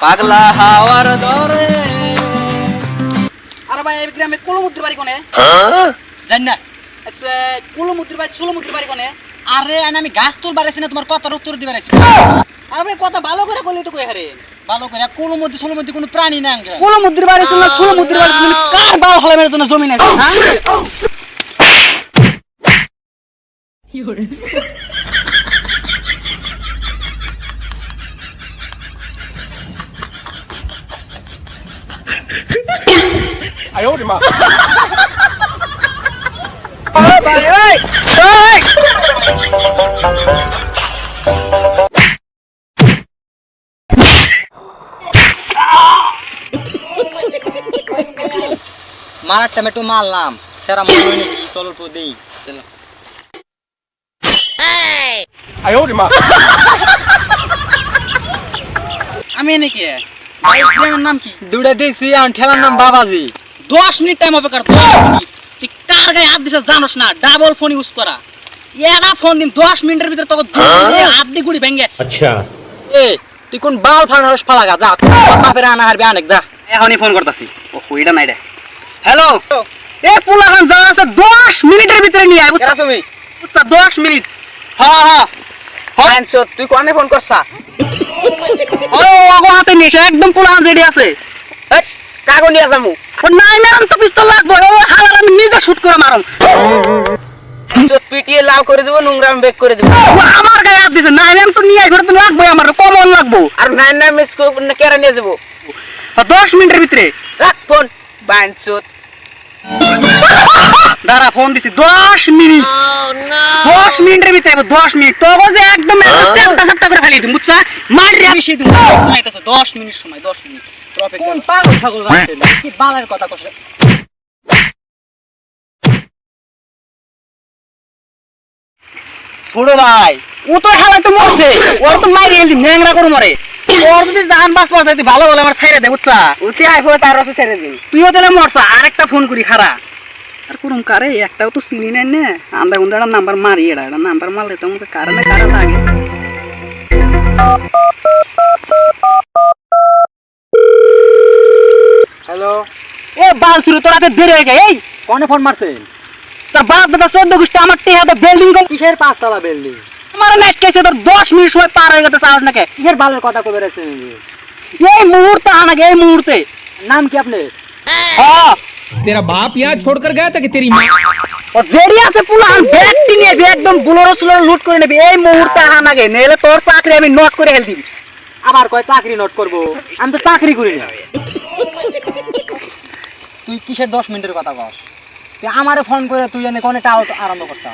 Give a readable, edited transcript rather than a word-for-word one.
পাগলা হাওয়ার দরে। আরে ভাই এই গ্রামে কুলমুদ্রি বাড়ি কোনে? জানি না। আচ্ছা কুলমুদ্রি ভাই সুলমুদ্রি বাড়ি কোনে? আরে আমি গাছ তুলবার আছি না, তোমার কথার উত্তর দিবার আছি। আরে ভাই কথা ভালো করে কইলি তো কই হারে। ভালো করে কোলোর মধ্যে কোনো প্রাণী না আঙ্গা। কুলমুদ্রি বাড়ি শুনলা সুলমুদ্রি বাড়ি তুমি কার বাল হলে মেরে জন্য জমি আছে হ্যাঁ? মারার টমেটো মারলাম, সেরা মনে হয় নাকি? চলো তো দেই। চলো। আমি নাকি ভাই গ্রামের নাম কি? দুটা দিছি, আর ঠেলার নাম বাবাজি। 10 মিনিট টাইম অপেক্ষা কর 10 মিনিট। তুই কার গায়ে হাত দিছিস জানোস না? ডাবল ফোন ইউজ করা। এরা ফোন দিম 10 মিনিটের ভিতরে তোকে হাত দি গুড়ি ভেঙে। अच्छा এ তুই কোন বাল ফানারস ফালাগা যা, বাপের আনা হারবে অনেক যা। এখনই ফোন করতাছি। ও কইডা নাই রে। হ্যালো এ পুলাখান যা আছে 10 মিনিটের ভিতরে নিয়ে আয়। কেরা তুমি? বুঝছা 10 মিনিট। হ্যাঁ হ্যাঁ হ্যাঁ। তুই কোনে ফোন করছা? ও আগো হাতে নিছে একদম পুলাখান রেডি আছে। কাগজ নিয়ে যাবো। ও নাই মারাম তো পিস্তল লাগবে। ও হালার আমি নিজে শুট করে মারাম। চোট পিটিয়ে লাল করে দেবো, নোংরা বেক করে দেবো। ও আমার গায়ে হাত দিছে। নাই মারাম তো নিয়ে আই ঘরে তো লাগবে আমার কমন লাগবে। আর নাইন নাইন মিস কেরা নিয়ে যাবো? 10 মিনিটের ভিতরে রাখ ফোন বাইনচোত। দাঁড়া ফোন দিছি 10 মিনিট। 10 মিনিটের ভিতরে 10 মিনিট তো যে একদম একটা করে ফেলি দিম বুঝছা? মারি বেশি দিম। সময়টাছে 10 মিনিট সময় 10 মিনিট। তোর অপেক্ষা কোন পাগল ছাগল রাখছে কি বালের কথা কইছে? ছোট ভাই ও তো হালা তো মরছে। ওর তো মারি এলি ন্যাংরা করে মরে। ওর যদি জান বাঁচবা যায় তুই ভালো ভালো আমার ছাইরা দে বুঝছা? ওতে আইফোন তার রসে ছেড়ে দিন। তুইও তাহলে মরছা। আরেকটা ফোন করি খারা। আর করুম কারে একটাও তো চিনি নাই না। আন্দা গুন্দাটা নাম্বার মারি এটা নাম্বার মারলে তো আমাকে কারণে কারা লাগে। হ্যালো, এ বাল শুরু তোর হাতে দেরি হয়ে যায়। এই কোনে ফোন মারছেন? তোর বাপ দাদা 14 গুষ্টি আমার টেহা তো বিল্ডিং কল কিসের পাঁচতলা বিল্ডিং? আমার নেট কেসে তোর 10 মিনিট সময় পার হয়ে গেছে সাহস নাকি? কিসের বালের কথা কবে রাখছেন? এই মুহূর্তে আনাগে এই মুহূর্তে। নাম কি আপনার? হ্যাঁ तेरा बाप यहाँ छोड़कर गया था कि तेरी माँ ও জেডি আছে পুলান ব্যাগ নিয়ে একদম বুলোরো সুলোরো লুট করে নেবে এই মুহূর্তে আনাগে নেলে তোর চাকরি আমি নোট করে হেল দিবি। আবার কয় চাকরি নোট করবো? আমি তো চাকরি করি না। তুই কিসের 10 মিনিটের কথা কস? তুই আমারে ফোন করে তুই এনে কোনে টাও আরম্ভ করছ?